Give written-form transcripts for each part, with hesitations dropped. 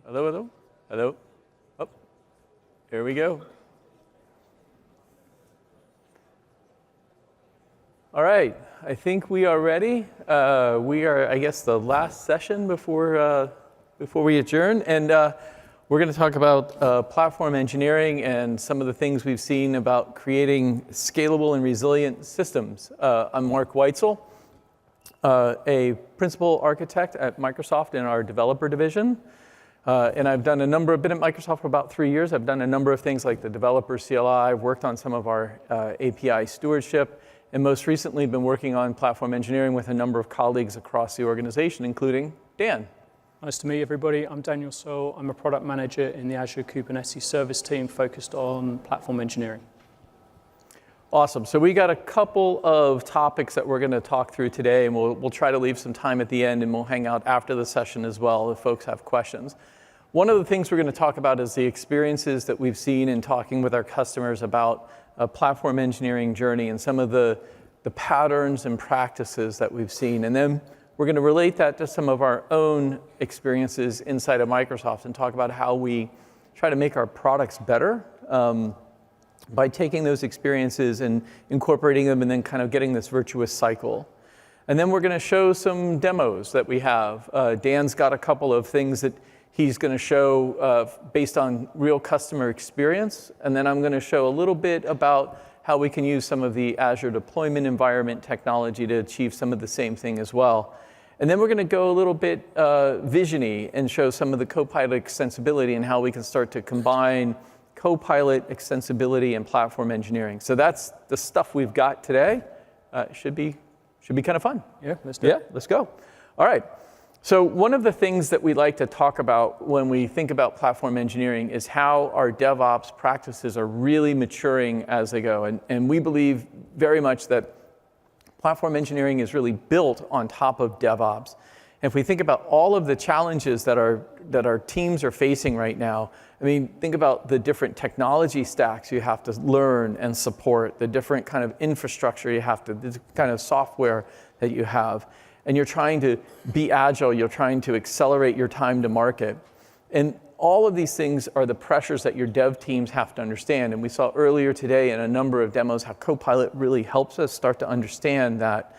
Hello, hello, hello. Oh, here we go. All right, I think we are ready. We are, I guess, the last session before we adjourn, and we're going to talk about platform engineering and some of the things we've seen about creating scalable and resilient systems. I'm Mark Weitzel, a principal architect at Microsoft in our developer division. And I've been at Microsoft for about 3 years. I've done a number of things like the developer CLI. I've worked on some of our API stewardship, and most recently been working on platform engineering with a number of colleagues across the organization, including Dan. Nice to meet everybody. I'm Daniel So. I'm a product manager in the Azure Kubernetes service team focused on platform engineering. Awesome. So we got a couple of topics that we're going to talk through today, and we'll try to leave some time at the end, and we'll hang out after the session as well if folks have questions. One of the things we're going to talk about is the experiences that we've seen in talking with our customers about a platform engineering journey and some of the patterns and practices that we've seen. And then we're going to relate that to some of our own experiences inside of Microsoft and talk about how we try to make our products better by taking those experiences and incorporating them and then kind of getting this virtuous cycle. And then we're going to show some demos that we have. Dan's got a couple of things that he's going to show based on real customer experience. And then I'm going to show a little bit about how we can use some of the Azure deployment environment technology to achieve some of the same thing as well. And then we're going to go a little bit vision-y and show some of the Copilot extensibility and how we can start to combine Copilot extensibility and platform engineering. So that's the stuff we've got today. Should be kind of fun. Yeah, let's do it. Yeah, let's go. All right. So one of the things that we like to talk about when we think about platform engineering is how our DevOps practices are really maturing as they go. And we believe very much that platform engineering is really built on top of DevOps. And if we think about all of the challenges that our teams are facing right now, I mean, think about the different technology stacks you have to learn and support, the different kind of infrastructure you have to, the kind of software that you have. And you're trying to be agile, you're trying to accelerate your time to market. And all of these things are the pressures that your dev teams have to understand. And we saw earlier today in a number of demos how Copilot really helps us start to understand that.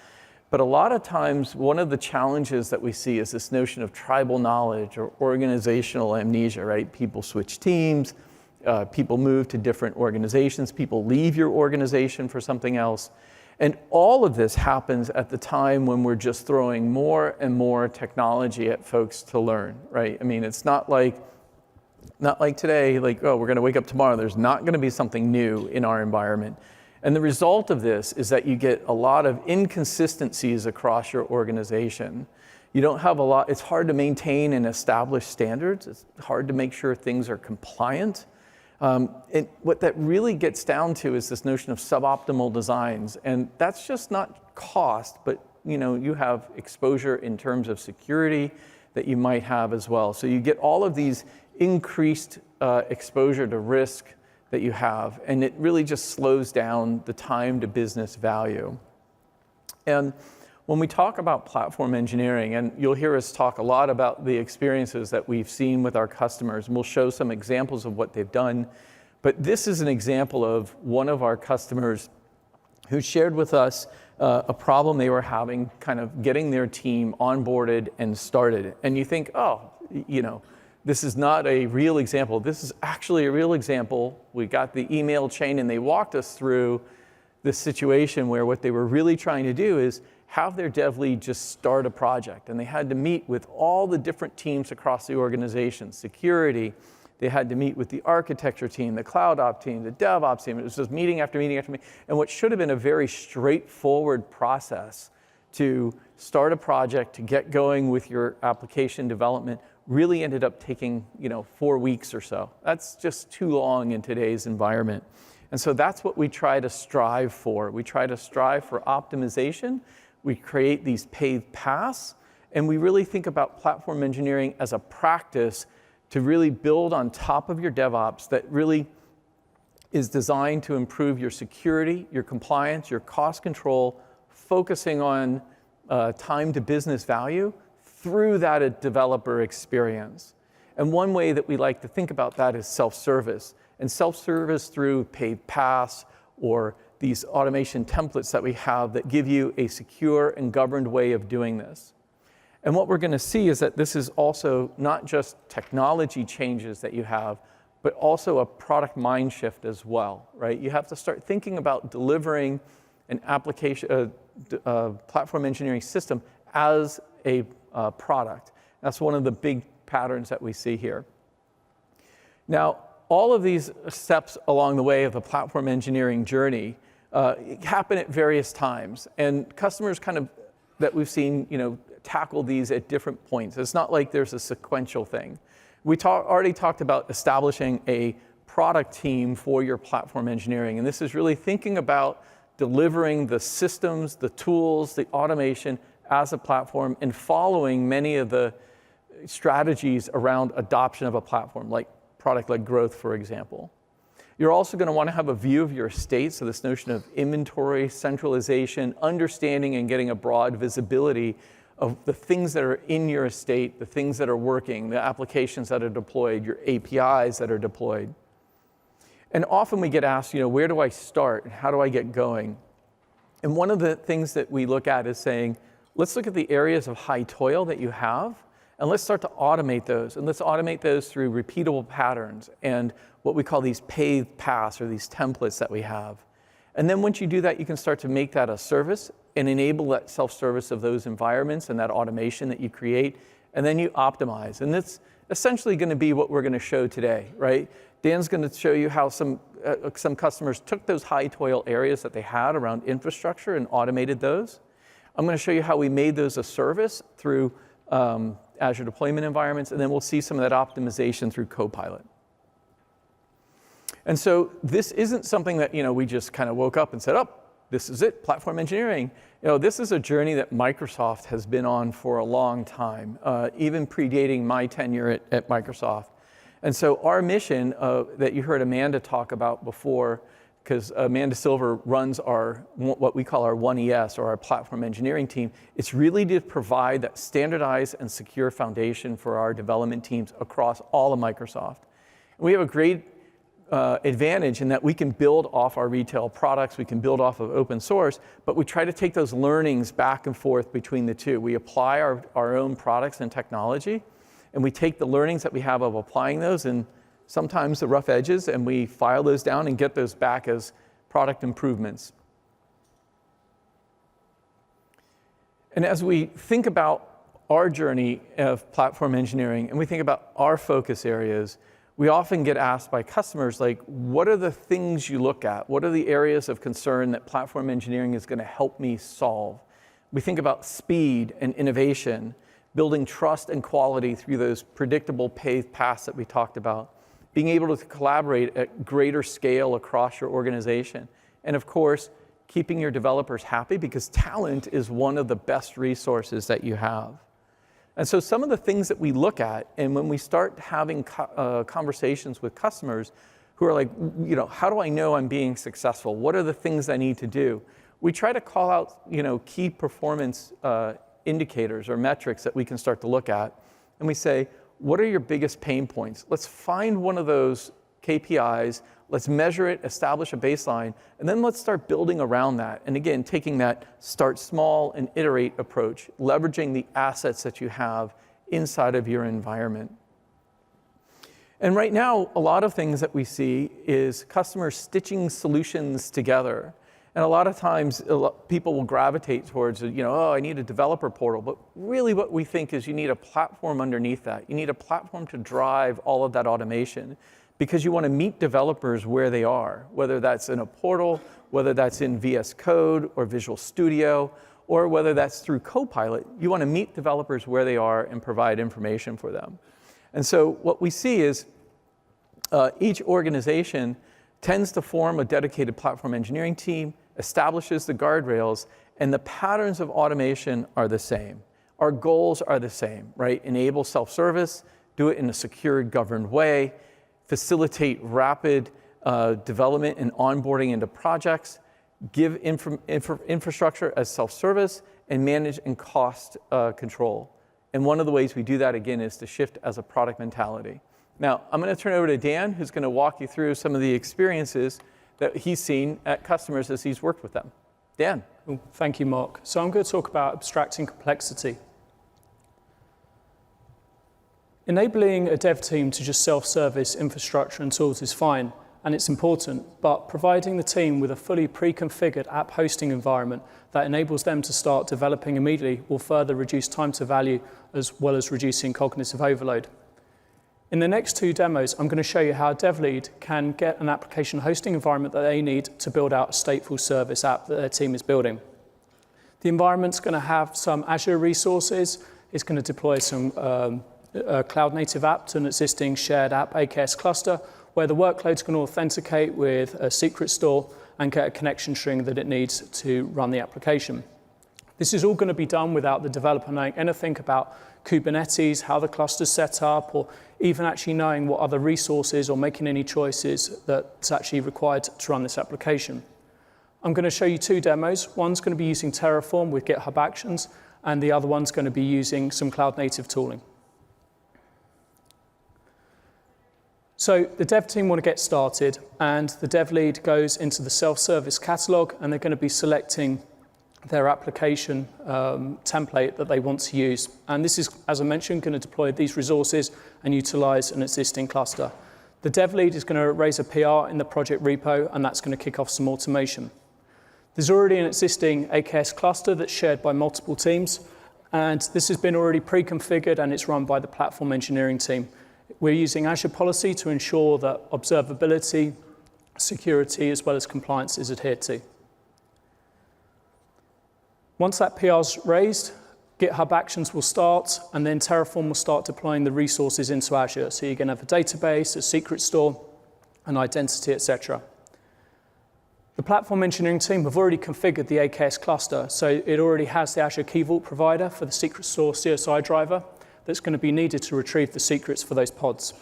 But a lot of times, one of the challenges that we see is this notion of tribal knowledge or organizational amnesia, right? People switch teams, people move to different organizations, people leave your organization for something else. And all of this happens at the time when we're just throwing more and more technology at folks to learn, right? I mean, it's not like today, like, oh, we're going to wake up tomorrow. There's not going to be something new in our environment. And the result of this is that you get a lot of inconsistencies across your organization. You don't have a lot, it's hard to maintain and establish standards. It's hard to make sure things are compliant. And what that really gets down to is this notion of suboptimal designs. And that's just not cost, but you have exposure in terms of security that you might have as well. So you get all of these increased exposure to risk that you have, and it really just slows down the time to business value. And when we talk about platform engineering, and you'll hear us talk a lot about the experiences that we've seen with our customers, and we'll show some examples of what they've done. But this is an example of one of our customers who shared with us a problem they were having kind of getting their team onboarded and started. And you think, oh, this is not a real example. This is actually a real example. We got the email chain, and they walked us through this situation where what they were really trying to do is have their dev lead just start a project. And they had to meet with all the different teams across the organization, security. They had to meet with the architecture team, the cloud op team, the DevOps team. It was just meeting after meeting after meeting. And what should have been a very straightforward process to start a project, to get going with your application development, really ended up taking 4 weeks or so. That's just too long in today's environment. And so that's what we try to strive for. We try to strive for optimization. We create these paved paths, and we really think about platform engineering as a practice to really build on top of your DevOps that really is designed to improve your security, your compliance, your cost control, focusing on time to business value through that developer experience. And one way that we like to think about that is self-service. And self-service through paid paths or these automation templates that we have that give you a secure and governed way of doing this. And what we're going to see is that this is also not just technology changes that you have, but also a product mind shift as well, right? You have to start thinking about delivering an application, platform engineering system as a product. That's one of the big patterns that we see here. Now, all of these steps along the way of the platform engineering journey happen at various times, and customers that we've seen, tackle these at different points. It's not like there's a sequential thing. We already talked about establishing a product team for your platform engineering, and this is really thinking about delivering the systems, the tools, the automation as a platform, and following many of the strategies around adoption of a platform, like product-led growth, for example. You're also going to want to have a view of your estate, so this notion of inventory, centralization, understanding and getting a broad visibility of the things that are in your estate, the things that are working, the applications that are deployed, your APIs that are deployed. And often we get asked, where do I start and how do I get going? And one of the things that we look at is saying, let's look at the areas of high toil that you have, and let's start to automate those. And let's automate those through repeatable patterns and what we call these paved paths or these templates that we have. And then once you do that, you can start to make that a service and enable that self-service of those environments and that automation that you create, and then you optimize. And that's essentially going to be what we're going to show today, right? Dan's going to show you how some customers took those high toil areas that they had around infrastructure and automated those. I'm going to show you how we made those a service through Azure deployment environments, and then we'll see some of that optimization through Copilot. And so this isn't something that we just kind of woke up and said, oh, this is it, platform engineering. This is a journey that Microsoft has been on for a long time, even predating my tenure at Microsoft. And so our mission that you heard Amanda talk about before, because Amanda Silver runs what we call our 1ES, or our platform engineering team, it's really to provide that standardized and secure foundation for our development teams across all of Microsoft. And we have a great advantage in that we can build off our retail products, we can build off of open source, but we try to take those learnings back and forth between the two. We apply our own products and technology, and we take the learnings that we have of applying those and sometimes the rough edges, and we file those down and get those back as product improvements. And as we think about our journey of platform engineering and we think about our focus areas, we often get asked by customers, like, what are the things you look at? What are the areas of concern that platform engineering is going to help me solve? We think about speed and innovation, building trust and quality through those predictable paved paths that we talked about, being able to collaborate at greater scale across your organization, and of course, keeping your developers happy, because talent is one of the best resources that you have. And so some of the things that we look at, and when we start having conversations with customers who are like, how do I know I'm being successful? What are the things I need to do? We try to call out, key performance indicators or metrics that we can start to look at. And we say, what are your biggest pain points? Let's find one of those KPIs, let's measure it, establish a baseline, and then let's start building around that. And again, taking that start small and iterate approach, leveraging the assets that you have inside of your environment. And right now, a lot of things that we see is customers stitching solutions together. And a lot of times, people will gravitate towards, oh, I need a developer portal. But really what we think is you need a platform underneath that. You need a platform to drive all of that automation, because you want to meet developers where they are, whether that's in a portal, whether that's in VS Code or Visual Studio, or whether that's through Copilot. You want to meet developers where they are and provide information for them. And so what we see is each organization tends to form a dedicated platform engineering team, establishes the guardrails, and the patterns of automation are the same. Our goals are the same, right? Enable self-service, do it in a secured, governed way, facilitate rapid development and onboarding into projects, give infrastructure as self-service, and manage and cost control. And one of the ways we do that, again, is to shift as a product mentality. Now, I'm going to turn it over to Dan, who's going to walk you through some of the experiences that he's seen at customers as he's worked with them. Dan. Well, thank you, Mark. So I'm going to talk about abstracting complexity. Enabling a dev team to just self-service infrastructure and tools is fine, and it's important, but providing the team with a fully pre-configured app hosting environment that enables them to start developing immediately will further reduce time to value as well as reducing cognitive overload. In the next two demos, I'm going to show you how a dev lead can get an application hosting environment that they need to build out a stateful service app that their team is building. The environment's going to have some Azure resources. It's going to deploy some cloud-native app to an existing shared app AKS cluster, where the workload's going to authenticate with a secret store and get a connection string that it needs to run the application. This is all going to be done without the developer knowing anything about Kubernetes, how the cluster's set up, or even actually knowing what other resources or making any choices that's actually required to run this application. I'm going to show you two demos. One's going to be using Terraform with GitHub Actions, and the other one's going to be using some cloud-native tooling. So the dev team want to get started, and the dev lead goes into the self-service catalog, and they're going to be selecting their application template that they want to use. And this is, as I mentioned, going to deploy these resources and utilize an existing cluster. The dev lead is going to raise a PR in the project repo, and that's going to kick off some automation. There's already an existing AKS cluster that's shared by multiple teams, and this has been already pre-configured, and it's run by the platform engineering team. We're using Azure Policy to ensure that observability, security, as well as compliance is adhered to. Once that PR is raised, GitHub Actions will start, and then Terraform will start deploying the resources into Azure. So you're going to have a database, a secret store, an identity, etc. The platform engineering team have already configured the AKS cluster, so it already has the Azure Key Vault provider for the secret store CSI driver that's going to be needed to retrieve the secrets for those pods.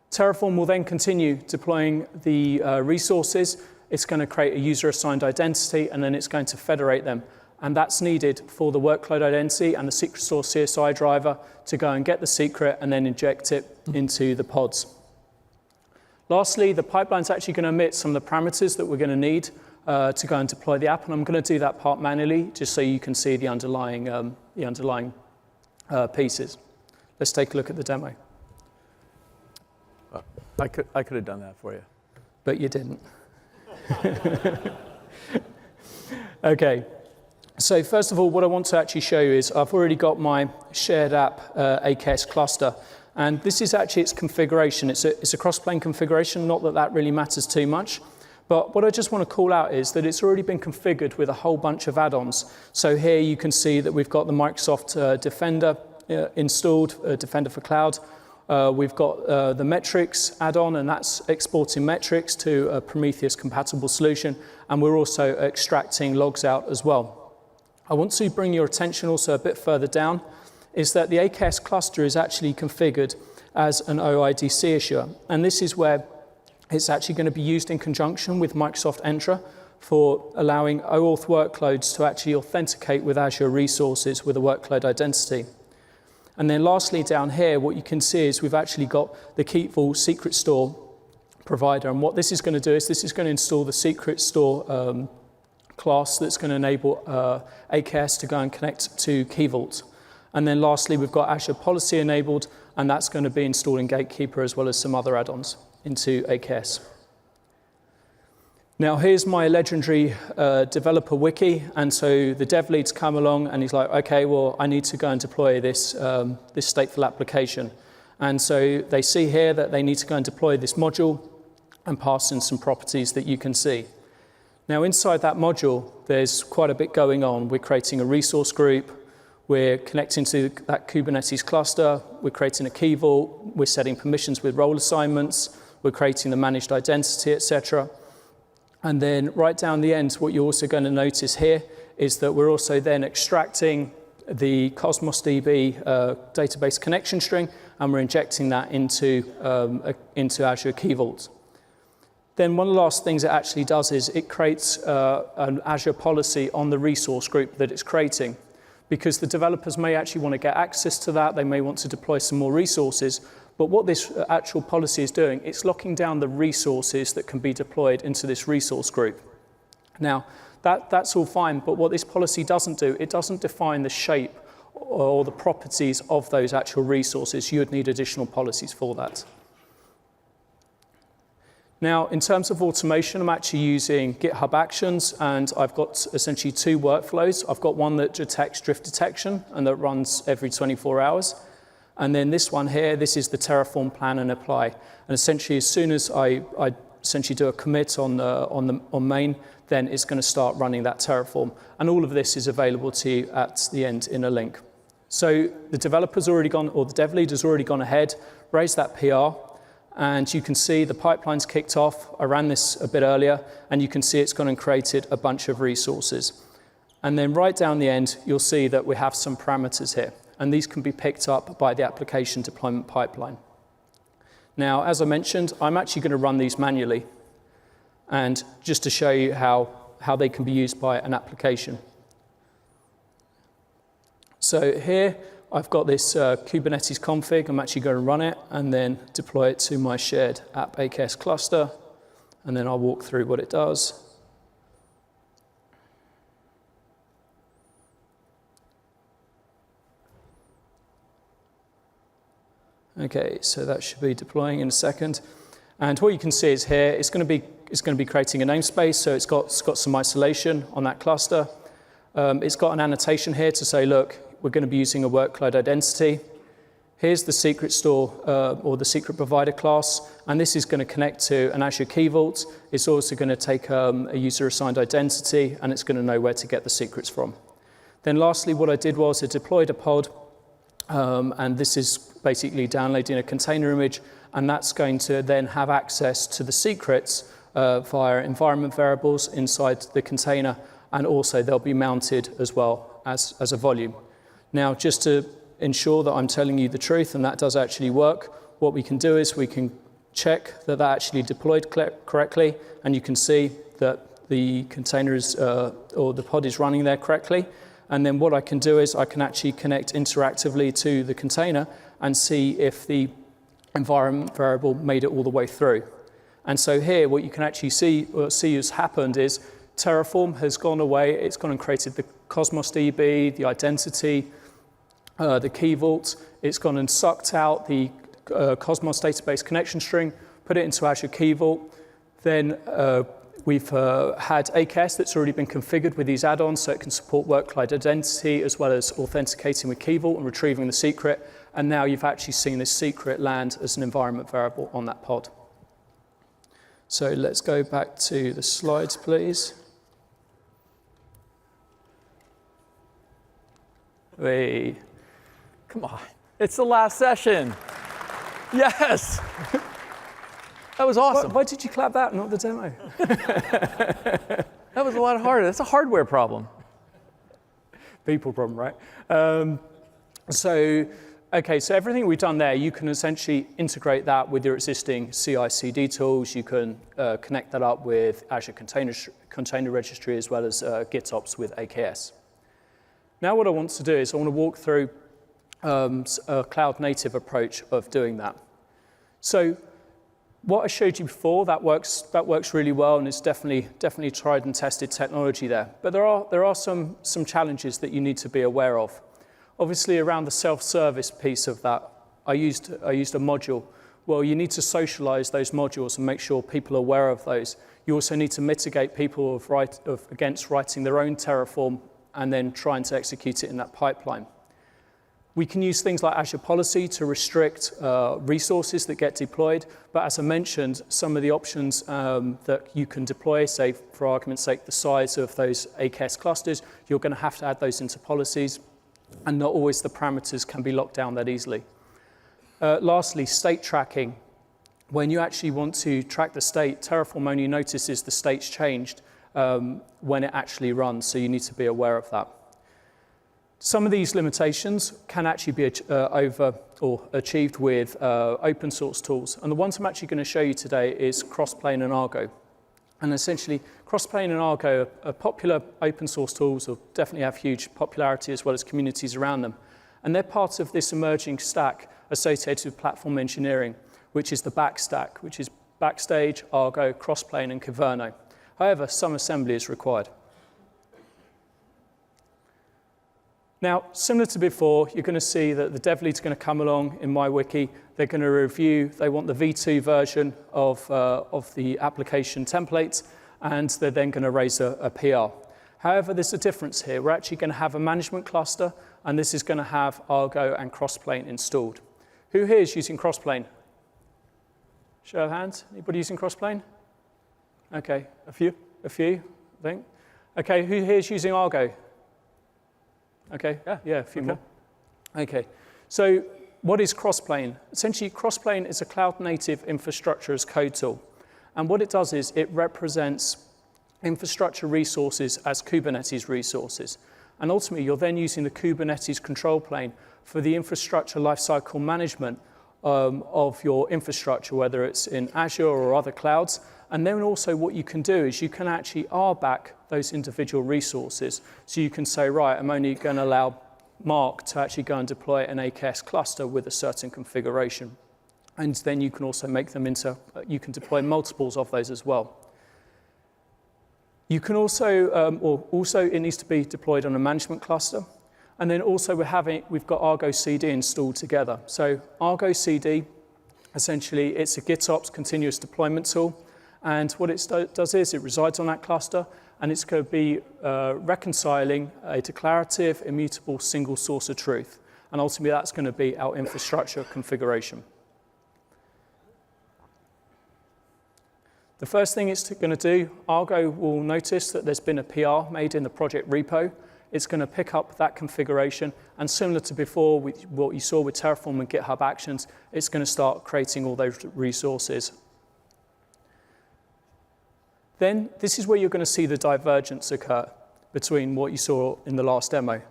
Terraform will then continue deploying the resources. It's going to create a user-assigned identity, and then it's going to federate them. And that's needed for the workload identity and the secret source CSI driver to go and get the secret and then inject it into the pods. Lastly, the pipeline's actually going to emit some of the parameters that we're going to need to go and deploy the app, and I'm going to do that part manually just so you can see the underlying pieces. Let's take a look at the demo. I could have done that for you. But you didn't. Okay, so first of all, what I want to actually show you is I've already got my shared app AKS cluster, and this is actually its configuration. It's a cross-plane configuration, not that that really matters too much, but what I just want to call out is that it's already been configured with a whole bunch of add-ons. So here you can see that we've got the Microsoft Defender installed, Defender for Cloud. We've got the metrics add-on, and that's exporting metrics to a Prometheus-compatible solution, and we're also extracting logs out as well. I want to bring your attention also a bit further down, is that the AKS cluster is actually configured as an OIDC issuer, and this is where it's actually going to be used in conjunction with Microsoft Entra for allowing OAuth workloads to actually authenticate with Azure resources with a workload identity. And then lastly, down here, what you can see is we've actually got the Key Vault secret store provider. And what this is going to do is this is going to install the secret store class that's going to enable AKS to go and connect to Key Vault. And then lastly, we've got Azure Policy enabled, and that's going to be installing Gatekeeper as well as some other add-ons into AKS. Now here's my legendary developer wiki, and so the dev lead's come along and he's like, okay, well, I need to go and deploy this, this stateful application. And so they see here that they need to go and deploy this module and pass in some properties that you can see. Now inside that module, there's quite a bit going on. We're creating a resource group, we're connecting to that Kubernetes cluster, we're creating a key vault, we're setting permissions with role assignments, we're creating the managed identity, etc. And then right down the end, what you're also going to notice here is that we're also then extracting the Cosmos DB database connection string, and we're injecting that into Azure Key Vault. Then one of the last things it actually does is it creates an Azure policy on the resource group that it's creating. because the developers may actually want to get access to that. They may want to deploy some more resources. But what this actual policy is doing, it's locking down the resources that can be deployed into this resource group. Now, that's all fine, but what this policy doesn't do, it doesn't define the shape or the properties of those actual resources. You would need additional policies for that. Now, in terms of automation, I'm actually using GitHub Actions, and I've got essentially two workflows. I've got one that detects drift detection, and that runs every 24 hours. And then this one here, this is the Terraform plan and apply. And essentially, as soon as I essentially do a commit on main, then it's going to start running that Terraform. And all of this is available to you at the end in a link. So the developer's already gone, or the dev lead has already gone ahead, raised that PR, and you can see the pipeline's kicked off. I ran this a bit earlier, and you can see it's gone and created a bunch of resources. And then right down the end, you'll see that we have some parameters here, and these can be picked up by the application deployment pipeline. Now, as I mentioned, I'm actually going to run these manually, and just to show you how they can be used by an application. So here, I've got this Kubernetes config. I'm actually going to run it and then deploy it to my shared app AKS cluster, and then I'll walk through what it does. Okay, so that should be deploying in a second. And what you can see is here, it's going to be creating a namespace, so it's got some isolation on that cluster. It's got an annotation here to say, look, we're going to be using a workload identity. Here's the secret store or the secret provider class, and this is going to connect to an Azure Key Vault. It's also going to take a user-assigned identity, and it's going to know where to get the secrets from. Then lastly, what I did was I deployed a pod, and this is basically downloading a container image, and that's going to then have access to the secrets via environment variables inside the container, and also they'll be mounted as well as a volume. Now, just to ensure that I'm telling you the truth, and that does actually work, what we can do is we can check that that actually deployed correctly, and you can see that the container is, or the pod is running there correctly. And then what I can do is I can actually connect interactively to the container and see if the environment variable made it all the way through. And so here, what you can actually see has happened is Terraform has gone away. It's gone and created the Cosmos DB, the identity, the Key Vault. It's gone and sucked out the Cosmos database connection string, put it into Azure Key Vault. Then we've had AKS that's already been configured with these add-ons, so it can support workload identity as well as authenticating with Key Vault and retrieving the secret. And now you've actually seen this secret land as an environment variable on that pod. So let's go back to the slides, please. Wait. Come on. It's the last session. Yes. That was awesome. Why did you clap that, not the demo? That was a lot harder. That's a hardware problem. People problem, right? So everything we've done there, you can essentially integrate that with your existing CI/CD tools. You can connect that up with Azure Container Registry as well as GitOps with AKS. Now what I want to do is I want to walk through a cloud-native approach of doing that. So what I showed you before, that works really well, and it's definitely tried and tested technology there. But there are some challenges that you need to be aware of. Obviously, around the self-service piece of that, I used a module. Well, you need to socialize those modules and make sure people are aware of those. You also need to mitigate people against writing their own Terraform and then trying to execute it in that pipeline. We can use things like Azure Policy to restrict resources that get deployed, but as I mentioned, some of the options that you can deploy, say for argument's sake, the size of those AKS clusters, you're going to have to add those into policies, and not always the parameters can be locked down that easily. Lastly, state tracking. When you actually want to track the state, Terraform only notices the state's changed when it actually runs, so you need to be aware of that. Some of these limitations can actually be achieved with open source tools, and the ones I'm actually going to show you today is Crossplane and Argo. And essentially, Crossplane and Argo are popular open source tools, or definitely have huge popularity as well as communities around them. And they're part of this emerging stack associated with platform engineering, which is the back stack, which is Backstage, Argo, Crossplane, and Kyverno. However, some assembly is required. Now, similar to before, you're going to see that the dev lead's going to come along in my wiki. They're going to review, they want the V2 version of the application templates, and they're then going to raise a PR. However, there's a difference here. We're actually going to have a management cluster, and this is going to have Argo and Crossplane installed. Who here is using Crossplane? Show of hands. Anybody using Crossplane? Okay, a few, I think. Okay, who here is using Argo? Okay, yeah, a few more. Okay, so what is Crossplane? Essentially, Crossplane is a cloud-native infrastructure as code tool. And what it does is it represents infrastructure resources as Kubernetes resources. And ultimately, you're then using the Kubernetes control plane for the infrastructure lifecycle management of your infrastructure, whether it's in Azure or other clouds. And then also what you can do is you can actually RBAC those individual resources. So you can say, right, I'm only going to allow Mark to actually go and deploy an AKS cluster with a certain configuration. And then you can also make them into, you can deploy multiples of those as well. You can also, also it needs to be deployed on a management cluster. And then also we've got Argo CD installed together. So Argo CD, essentially, it's a GitOps continuous deployment tool. And what it does is it resides on that cluster, and it's going to be reconciling a declarative, immutable single source of truth. And ultimately, that's going to be our infrastructure configuration. The first thing it's going to do, Argo will notice that there's been a PR made in the project repo. It's going to pick up that configuration, and similar to before, what you saw with Terraform and GitHub Actions, it's going to start creating all those resources. Then this is where you're going to see the divergence occur between what you saw in the last demo.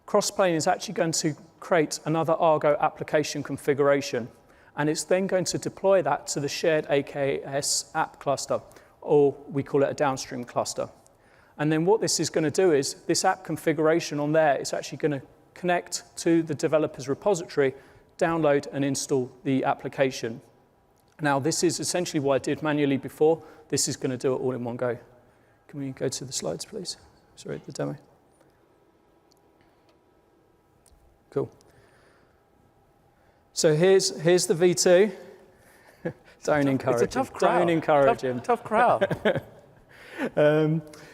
Crossplane is actually going to create another Argo application configuration, and it's then going to deploy that to the shared AKS app cluster, or we call it a downstream cluster. And then what this is going to do is this app configuration on there is actually going to connect to the developer's repository, download and install the application. Now, this is essentially what I did manually before. This is going to do it all in one go. Can we go to the slides, please? Sorry, the demo. Cool. So here's the V2. Don't encourage him. It's a tough crowd. Don't encourage him. Tough crowd.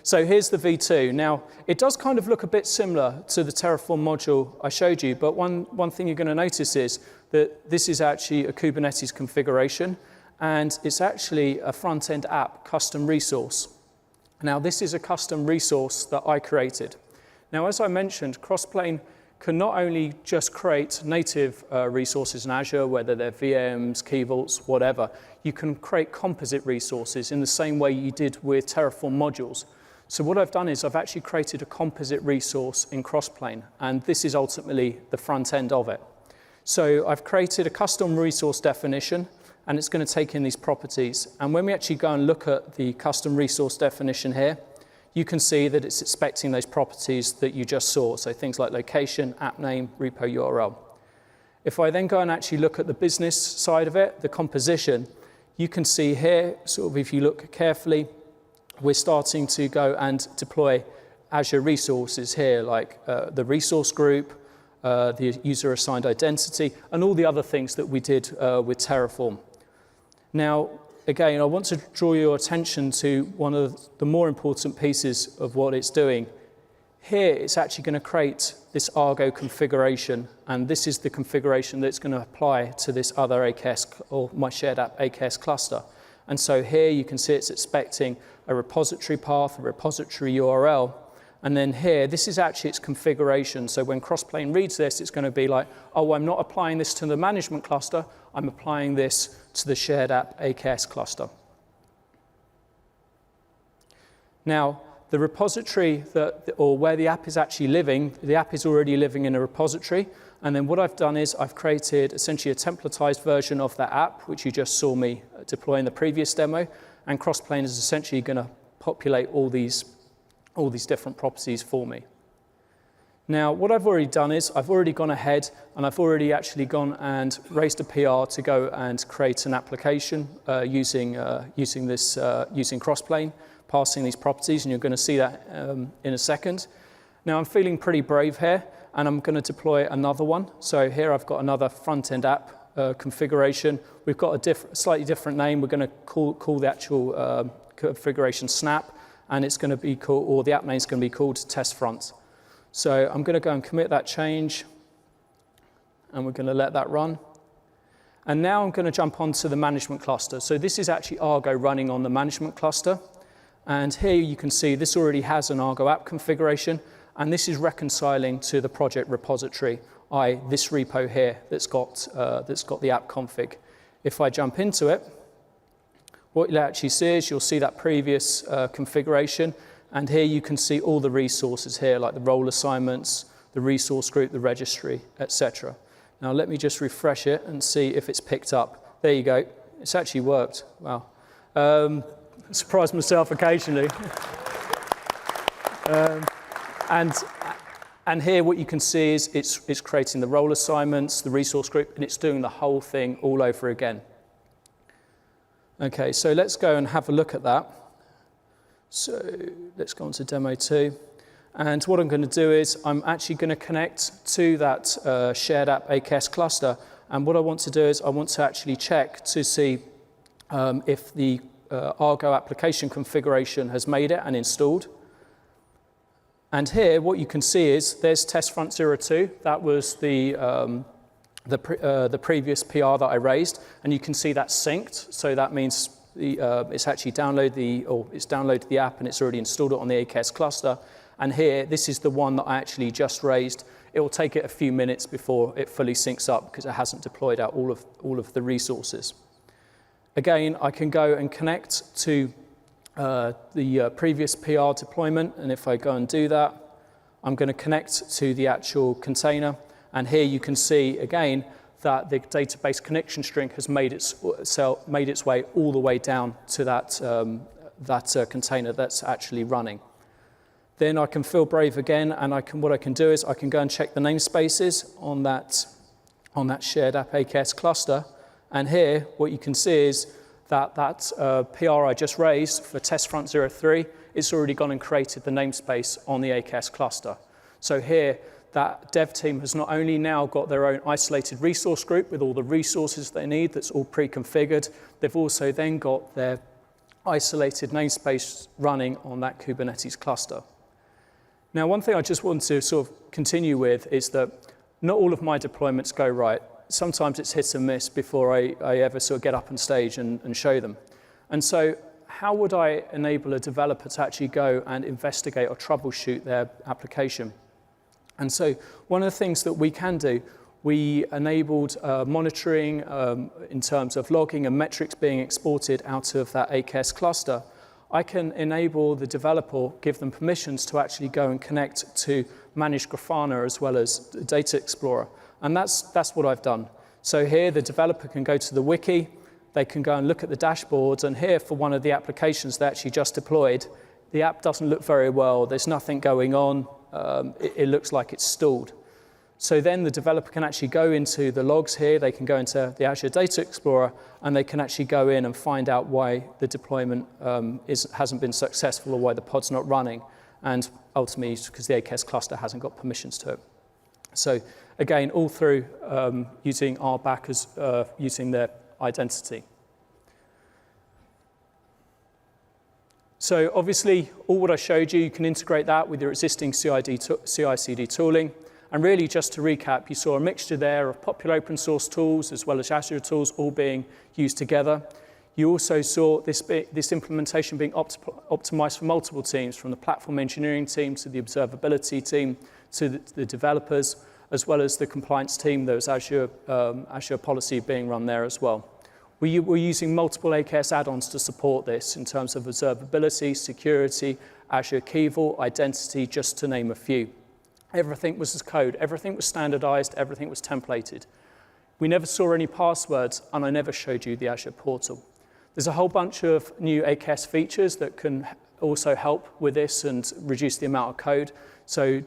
So here's the V2. Now, it does kind of look a bit similar to the Terraform module I showed you, but one thing you're going to notice is that this is actually a Kubernetes configuration, and it's actually a front-end app custom resource. Now, this is a custom resource that I created. Now, as I mentioned, Crossplane can not only just create native resources in Azure, whether they're VMs, Key Vaults, whatever, you can create composite resources in the same way you did with Terraform modules. So what I've done is I've actually created a composite resource in Crossplane, and this is ultimately the front end of it. So I've created a custom resource definition, and it's going to take in these properties. And when we actually go and look at the custom resource definition here, you can see that it's expecting those properties that you just saw, so things like location, app name, repo URL. If I then go and actually look at the business side of it, the composition, you can see here, sort of if you look carefully, we're starting to go and deploy Azure resources here, like the resource group, the user-assigned identity, and all the other things that we did with Terraform. Now, again, I want to draw your attention to one of the more important pieces of what it's doing. Here, it's actually going to create this Argo configuration, and this is the configuration that's going to apply to this other AKS, or my shared app AKS cluster. And so here you can see it's expecting a repository path, a repository URL, and then here, this is actually its configuration. So when Crossplane reads this, it's going to be like, oh, I'm not applying this to the management cluster, I'm applying this to the shared app AKS cluster. Now, the repository or where the app is actually living, the app is already living in a repository. And then what I've done is I've created essentially a templatized version of that app, which you just saw me deploy in the previous demo. and Crossplane is essentially going to populate all these different properties for me. Now, what I've already done is I've already gone ahead and I've already actually gone and raised a PR to go and create an application using Crossplane, passing these properties, and you're going to see that in a second. Now, I'm feeling pretty brave here, and I'm going to deploy another one. So here I've got another front-end app configuration. We've got a slightly different name. We're going to call the actual configuration Snap, and it's going to be called, or the app name is going to be called Test Front. So I'm going to go and commit that change, and we're going to let that run. And now I'm going to jump onto the management cluster. So this is actually Argo running on the management cluster. And here you can see this already has an Argo app configuration, and this is reconciling to the project repository, i.e. this repo here that's got the app config. If I jump into it, what you'll actually see is you'll see that previous configuration, and here you can see all the resources here, like the role assignments, the resource group, the registry, etc. Now let me just refresh it and see if it's picked up. There you go. It's actually worked. Wow. Surprise myself occasionally. And here what you can see is it's creating the role assignments, the resource group, and it's doing the whole thing all over again. Okay, so let's go and have a look at that. So let's go on to demo 2. And what I'm going to do is I'm actually going to connect to that shared app AKS cluster. And what I want to do is I want to actually check to see if the Argo application configuration has made it and installed. And here what you can see is there's Test Front 02. That was the previous PR that I raised, and you can see that's synced. So that means it's actually downloaded the app and it's already installed it on the AKS cluster. And here, this is the one that I actually just raised. It will take it a few minutes before it fully syncs up because it hasn't deployed out all of the resources. Again, I can go and connect to the previous PR deployment, and if I go and do that, I'm going to connect to the actual container, and here you can see again that the database connection string has made its way all the way down to that container that's actually running. Then I can feel brave again, and what I can do is I can go and check the namespaces on that shared app AKS cluster, and here what you can see is that PR I just raised for Test Front 03, it's already gone and created the namespace on the AKS cluster. So here, that dev team has not only now got their own isolated resource group with all the resources they need, that's all pre-configured, they've also then got their isolated namespace running on that Kubernetes cluster. Now, one thing I just want to sort of continue with is that not all of my deployments go right. Sometimes it's hit and miss before I ever sort of get up on stage and show them. And so how would I enable a developer to actually go and investigate or troubleshoot their application? And so one of the things that we can do, we enabled monitoring in terms of logging and metrics being exported out of that AKS cluster. I can enable the developer, give them permissions to actually go and connect to manage Grafana as well as Data Explorer. And that's what I've done. So here the developer can go to the wiki, they can go and look at the dashboards, and here for one of the applications they actually just deployed, the app doesn't look very well, there's nothing going on, it looks like it's stalled. So then the developer can actually go into the logs here, they can go into the Azure Data Explorer, and they can actually go in and find out why the deployment hasn't been successful or why the pod's not running. And ultimately, it's because the AKS cluster hasn't got permissions to it. So again, all through using RBAC as using their identity. So obviously, all what I showed you, you can integrate that with your existing CI/CD tooling. And really, just to recap, you saw a mixture there of popular open source tools as well as Azure tools all being used together. You also saw this implementation being optimized for multiple teams, from the platform engineering team to the observability team to the developers, as well as the compliance team. There was Azure policy being run there as well. We're using multiple AKS add-ons to support this in terms of observability, security, Azure Key Vault, identity, just to name a few. Everything was as code, everything was standardized, everything was templated. We never saw any passwords, and I never showed you the Azure portal. There's a whole bunch of new AKS features that can also help with this and reduce the amount of code. So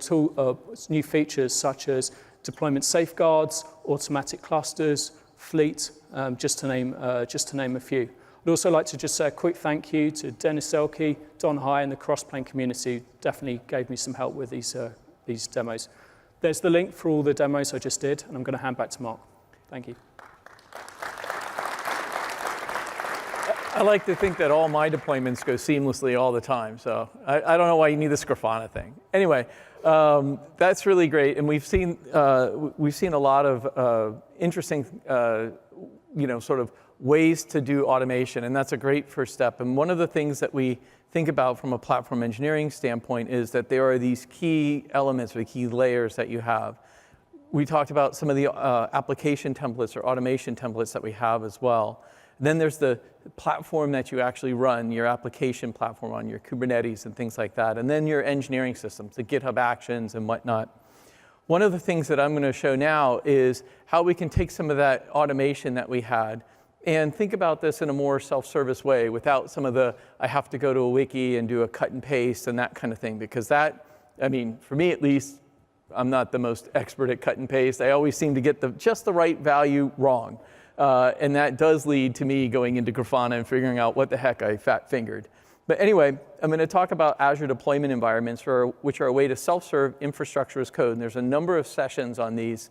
new features such as deployment safeguards, automatic clusters, fleet, just to name a few. I'd also like to just say a quick thank you to Dennis Selke, Don High, and the Crossplane community. Definitely gave me some help with these demos. There's the link for all the demos I just did, and I'm going to hand back to Mark. Thank you. I like to think that all my deployments go seamlessly all the time, so I don't know why you need this Grafana thing. Anyway, that's really great, and we've seen a lot of interesting, sort of ways to do automation, and that's a great first step. And one of the things that we think about from a platform engineering standpoint is that there are these key elements or key layers that you have. We talked about some of the application templates or automation templates that we have as well. Then there's the platform that you actually run, your application platform on your Kubernetes and things like that. And then your engineering systems, the GitHub Actions and whatnot. One of the things that I'm going to show now is how we can take some of that automation that we had and think about this in a more self-service way without some of the, I have to go to a wiki and do a cut and paste and that kind of thing. Because that, I mean, for me at least, I'm not the most expert at cut and paste. I always seem to get just the right value wrong. And that does lead to me going into Grafana and figuring out what the heck I fat-fingered. But anyway, I'm going to talk about Azure deployment environments, which are a way to self-serve infrastructure as code. And there's a number of sessions on these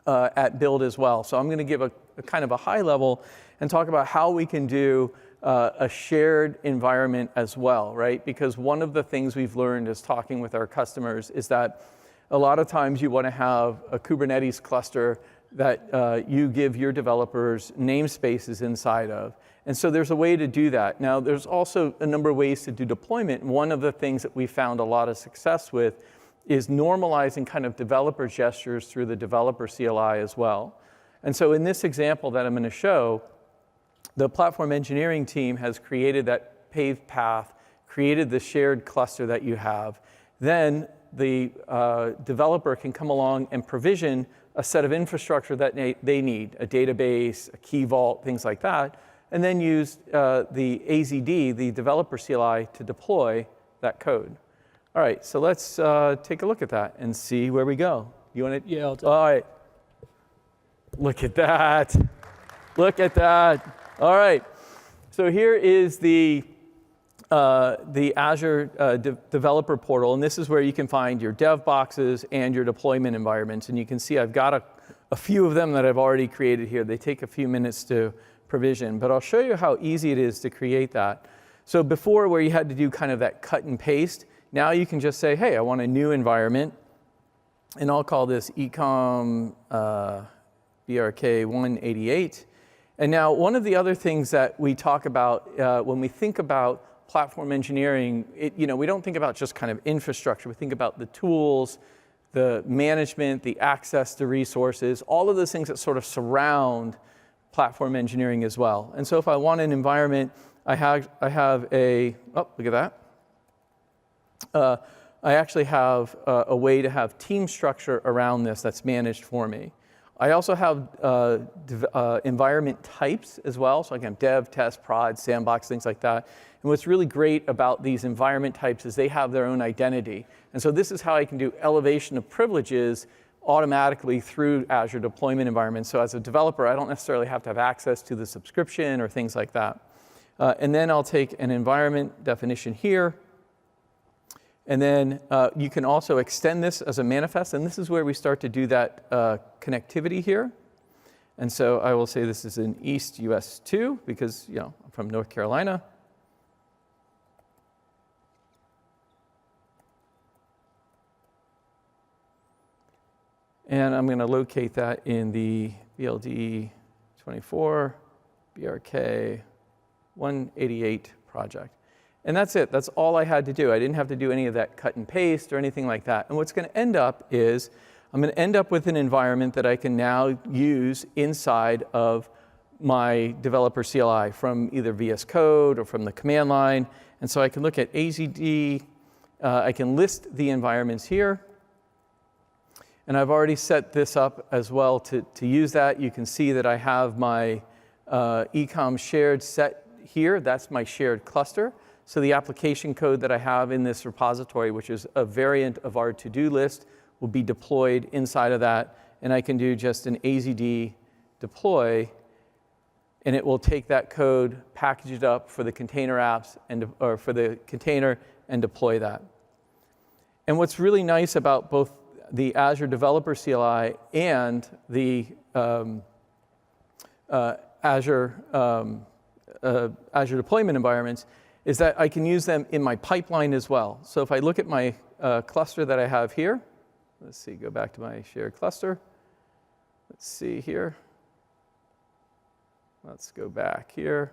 at Build as well. So I'm going to give a kind of a high level and talk about how we can do a shared environment as well, right? Because one of the things we've learned is talking with our customers is that a lot of times you want to have a Kubernetes cluster that you give your developers namespaces inside of. And so there's a way to do that. Now, there's also a number of ways to do deployment. One of the things that we found a lot of success with is normalizing kind of developer gestures through the developer CLI as well. And so in this example that I'm going to show, the platform engineering team has created that paved path, created the shared cluster that you have. Then the developer can come along and provision a set of infrastructure that they need, a database, a key vault, things like that, and then use the AZD, the developer CLI, to deploy that code. All right, so let's take a look at that and see where we go. You want to? Yeah, I'll do. All right. Look at that. Look at that. All right. So here is the Azure developer portal, and this is where you can find your dev boxes and your deployment environments. And you can see I've got a few of them that I've already created here. They take a few minutes to provision, but I'll show you how easy it is to create that. So before, where you had to do kind of that cut and paste, now you can just say, hey, I want a new environment, and I'll call this ecom BRK 188. And now one of the other things that we talk about when we think about platform engineering, we don't think about just kind of infrastructure. We think about the tools, the management, the access to resources, all of those things that sort of surround platform engineering as well. And so if I want an environment, I have a, oh, look at that. I actually have a way to have team structure around this that's managed for me. I also have environment types as well. So I can have dev, test, prod, sandbox, things like that. And what's really great about these environment types is they have their own identity. And so this is how I can do elevation of privileges automatically through Azure deployment environments. So as a developer, I don't necessarily have to have access to the subscription or things like that. And then I'll take an environment definition here. And then you can also extend this as a manifest. And this is where we start to do that connectivity here. And so I will say this is in East US 2 because I'm from North Carolina. And I'm going to locate that in the BLD 24 BRK 188 project. And that's it. That's all I had to do. I didn't have to do any of that cut and paste or anything like that. And what's going to end up is I'm going to end up with an environment that I can now use inside of my developer CLI from either VS Code or from the command line. And so I can look at AZD. I can list the environments here. And I've already set this up as well to use that. You can see that I have my ecom shared set here. That's my shared cluster. So the application code that I have in this repository, which is a variant of our to-do list, will be deployed inside of that. And I can do just an azd deploy, and it will take that code, package it up for the container apps, or for the container, and deploy that. And what's really nice about both the Azure Developer CLI and the Azure deployment environments is that I can use them in my pipeline as well. So if I look at my cluster that I have here, let's see, go back to my shared cluster. Let's see here. Let's go back here.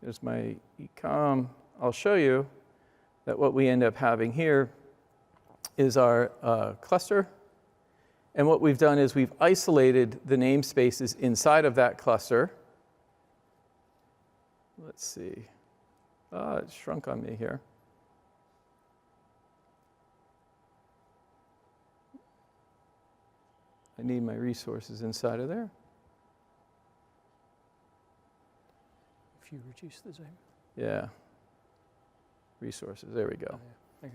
There's my ecom. I'll show you that what we end up having here is our cluster. And what we've done is we've isolated the namespaces inside of that cluster. Let's see. It shrunk on me here. I need my resources inside of there. If you reduce the zoom. Yeah. Resources, there we go. Okay.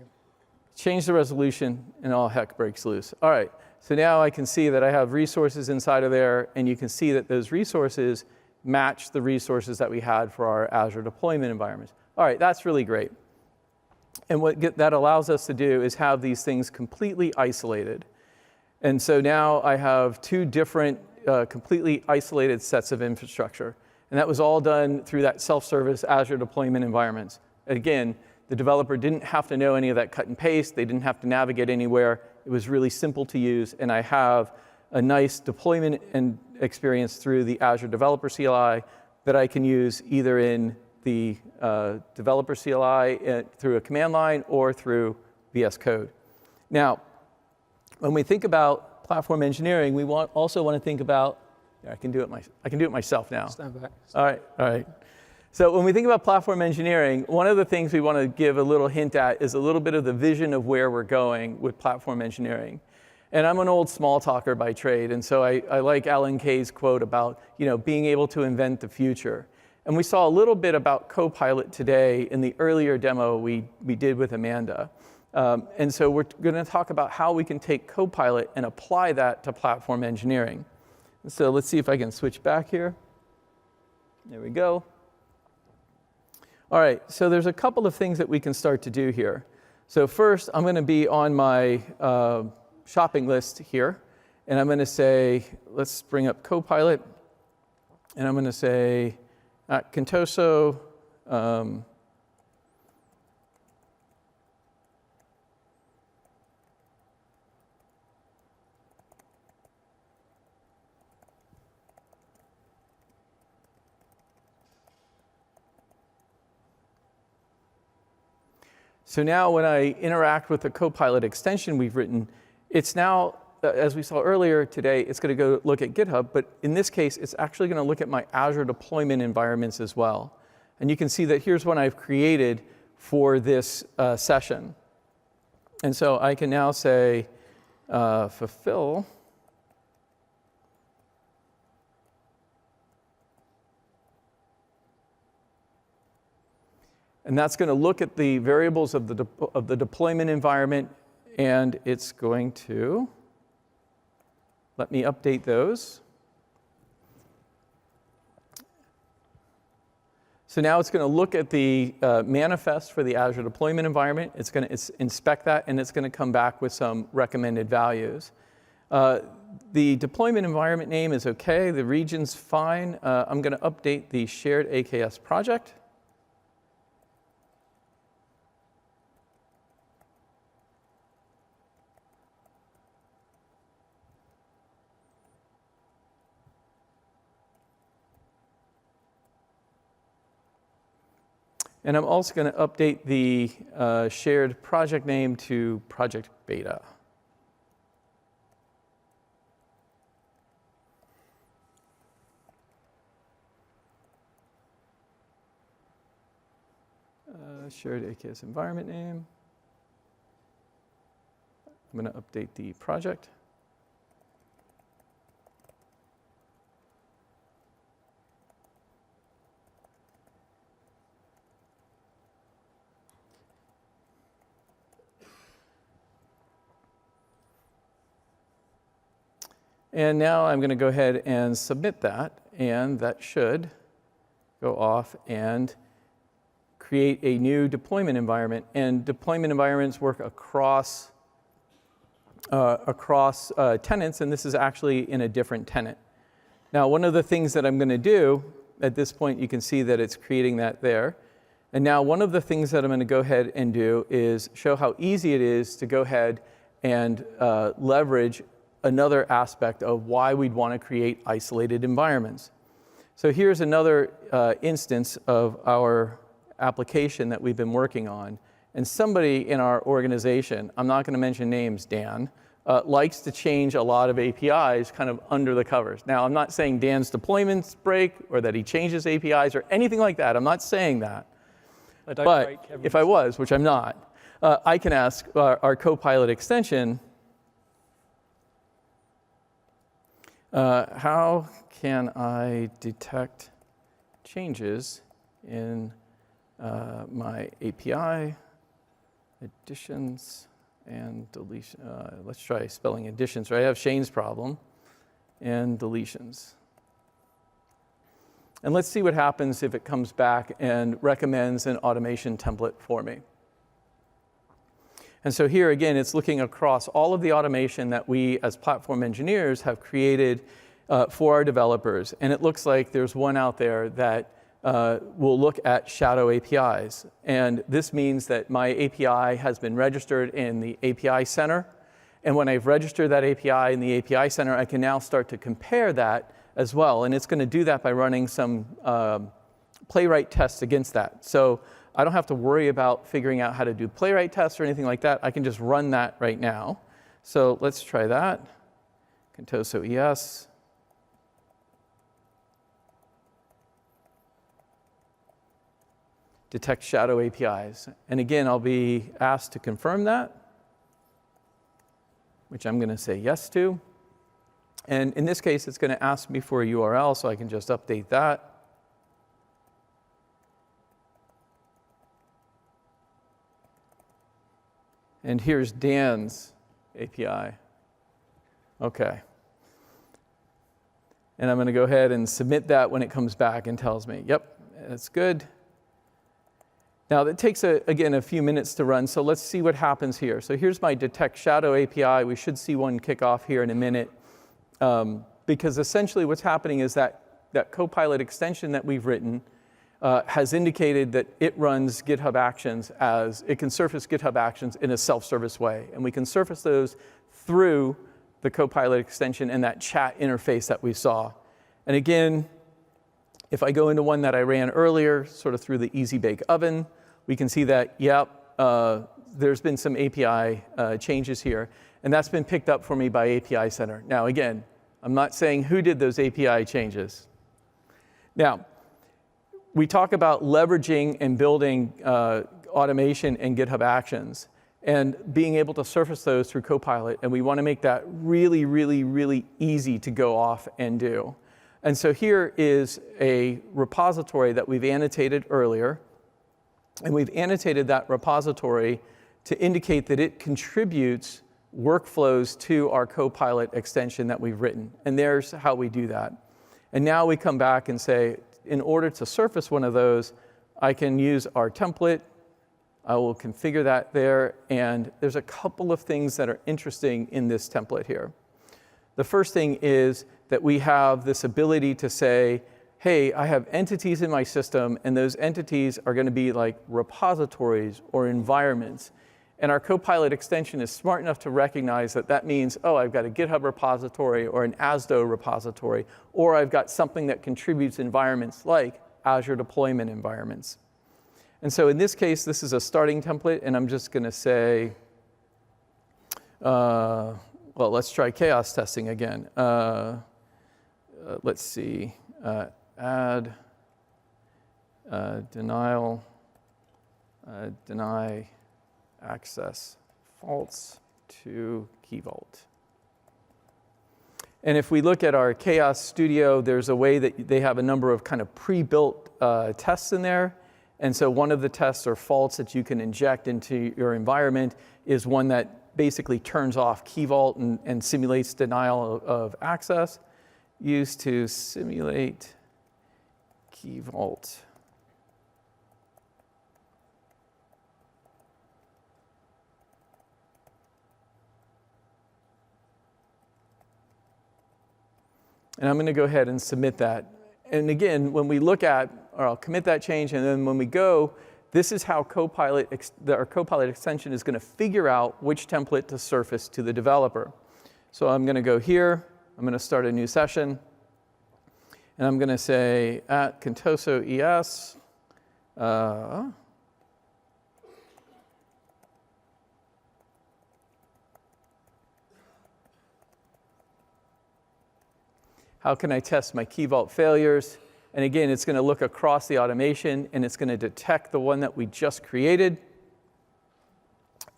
Change the resolution and all heck breaks loose. All right, so now I can see that I have resources inside of there, and you can see that those resources match the resources that we had for our Azure deployment environments. All right, that's really great. And what that allows us to do is have these things completely isolated. And so now I have two different completely isolated sets of infrastructure. And that was all done through that self-service Azure deployment environments. Again, the developer didn't have to know any of that cut and paste. They didn't have to navigate anywhere. It was really simple to use. And I have a nice deployment and experience through the Azure Developer CLI that I can use either in the Developer CLI through a command line or through VS Code. Now, when we think about platform engineering, we also want to think about, I can do it myself now. Stand back. All right. So when we think about platform engineering, one of the things we want to give a little hint at is a little bit of the vision of where we're going with platform engineering. And I'm an old small talker by trade, and so I like Alan Kay's quote about being able to invent the future. And we saw a little bit about Copilot today in the earlier demo we did with Amanda. And so we're going to talk about how we can take Copilot and apply that to platform engineering. So let's see if I can switch back here. There we go. All right, so there's a couple of things that we can start to do here. So first, I'm going to be on my shopping list here, and I'm going to say, let's bring up Copilot, and I'm going to say, at Contoso, so now when I interact with the Copilot extension we've written, it's now, as we saw earlier today, it's going to go look at GitHub, but in this case, it's actually going to look at my Azure deployment environments as well. And you can see that here's one I've created for this session. And so I can now say, fulfill. And that's going to look at the variables of the deployment environment, and it's going to let me update those. So now it's going to look at the manifest for the Azure deployment environment. It's going to inspect that, and it's going to come back with some recommended values. The deployment environment name is OK. The region's fine. I'm going to update the shared AKS project. And I'm also going to update the shared project name to Project Beta. Shared AKS environment name. I'm going to update the project. And now I'm going to go ahead and submit that, and that should go off and create a new deployment environment. And deployment environments work across tenants, and this is actually in a different tenant. Now, one of the things that I'm going to do at this point, you can see that it's creating that there. And now one of the things that I'm going to go ahead and do is show how easy it is to go ahead and leverage another aspect of why we'd want to create isolated environments. So here's another instance of our application that we've been working on. And somebody in our organization, I'm not going to mention names, Dan, likes to change a lot of APIs kind of under the covers. Now, I'm not saying Dan's deployments break or that he changes APIs or anything like that. I'm not saying that. But if I was, which I'm not, I can ask our Copilot extension, how can I detect changes in my API, additions, and deletion? Let's try spelling additions, right? I have Shane's problem, and deletions. And let's see what happens if it comes back and recommends an automation template for me. And so here again, it's looking across all of the automation that we as platform engineers have created for our developers. And it looks like there's one out there that will look at shadow APIs. And this means that my API has been registered in the API Center. And when I've registered that API in the API Center, I can now start to compare that as well. And it's going to do that by running some playwright tests against that. So I don't have to worry about figuring out how to do playwright tests or anything like that. I can just run that right now. So let's try that. Contoso ES. Detect shadow APIs. And again, I'll be asked to confirm that, which I'm going to say yes to. And in this case, it's going to ask me for a URL, so I can just update that. And here's Dan's API. OK. And I'm going to go ahead and submit that when it comes back and tells me, yep, that's good. Now, that takes, again, a few minutes to run, so let's see what happens here. So here's my Detect Shadow API. We should see one kick off here in a minute. Because essentially what's happening is that Copilot extension that we've written has indicated that it runs GitHub Actions as, it can surface GitHub Actions in a self-service way. And we can surface those through the Copilot extension and that chat interface that we saw. And again, if I go into one that I ran earlier, sort of through the Easy Bake Oven, we can see that, yep, there's been some API changes here. And that's been picked up for me by API Center. Now, again, I'm not saying who did those API changes. Now, we talk about leveraging and building automation and GitHub Actions and being able to surface those through Copilot. And we want to make that really, really, really easy to go off and do. And so here is a repository that we've annotated earlier. And we've annotated that repository to indicate that it contributes workflows to our Copilot extension that we've written. And there's how we do that. And now we come back and say, in order to surface one of those, I can use our template. I will configure that there. And there's a couple of things that are interesting in this template here. The first thing is that we have this ability to say, hey, I have entities in my system, and those entities are going to be like repositories or environments. And our Copilot extension is smart enough to recognize that that means, oh, I've got a GitHub repository or an ASDO repository, or I've got something that contributes environments like Azure deployment environments. And so in this case, this is a starting template, and I'm just going to say, well, let's try chaos testing again. Let's see, add denial, deny access false. to Key Vault. And if we look at our Chaos Studio, there's a way that they have a number of kind of pre-built tests in there. And so one of the tests or faults that you can inject into your environment is one that basically turns off Key Vault and simulates denial of access. Used to simulate Key Vault. And I'm going to go ahead and submit that. And again, when we look at, or I'll commit that change, and then when we go, this is how Copilot, our Copilot extension is going to figure out which template to surface to the developer. So I'm going to go here, I'm going to start a new session, and I'm going to say at Contoso ES, how can I test my Key Vault failures? And again, it's going to look across the automation, and it's going to detect the one that we just created.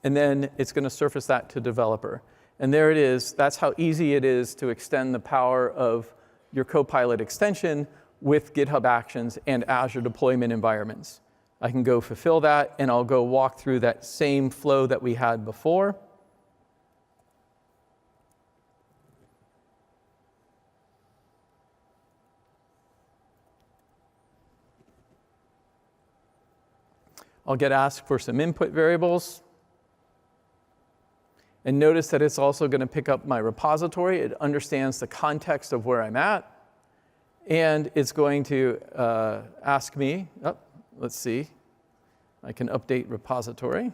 And then it's going to surface that to developer. And there it is. That's how easy it is to extend the power of your Copilot extension with GitHub Actions and Azure deployment environments. I can go fulfill that, and I'll go walk through that same flow that we had before. I'll get asked for some input variables. And notice that it's also going to pick up my repository. It understands the context of where I'm at. And it's going to ask me, let's see, I can update repository.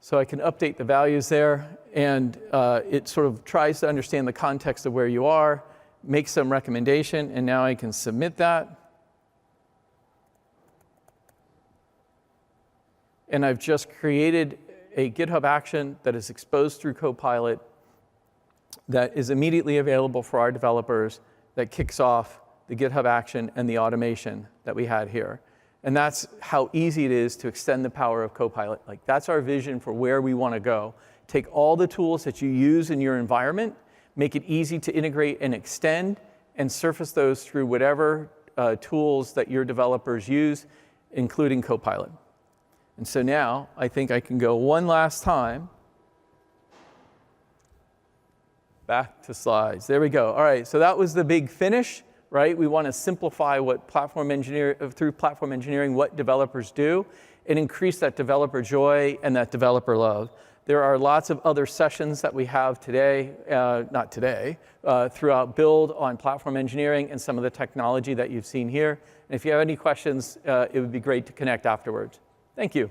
So I can update the values there, and it sort of tries to understand the context of where you are, make some recommendation, and now I can submit that. And I've just created a GitHub action that is exposed through Copilot that is immediately available for our developers that kicks off the GitHub action and the automation that we had here. And that's how easy it is to extend the power of Copilot. Like, that's our vision for where we want to go. Take all the tools that you use in your environment, make it easy to integrate and extend, and surface those through whatever tools that your developers use, including Copilot. And so now I think I can go one last time. Back to slides. There we go. All right, so that was the big finish. Right? We want to simplify through platform engineering, what developers do, and increase that developer joy and that developer love. There are lots of other sessions that we have today, throughout Build on platform engineering and some of the technology that you've seen here. And if you have any questions, it would be great to connect afterwards. Thank you.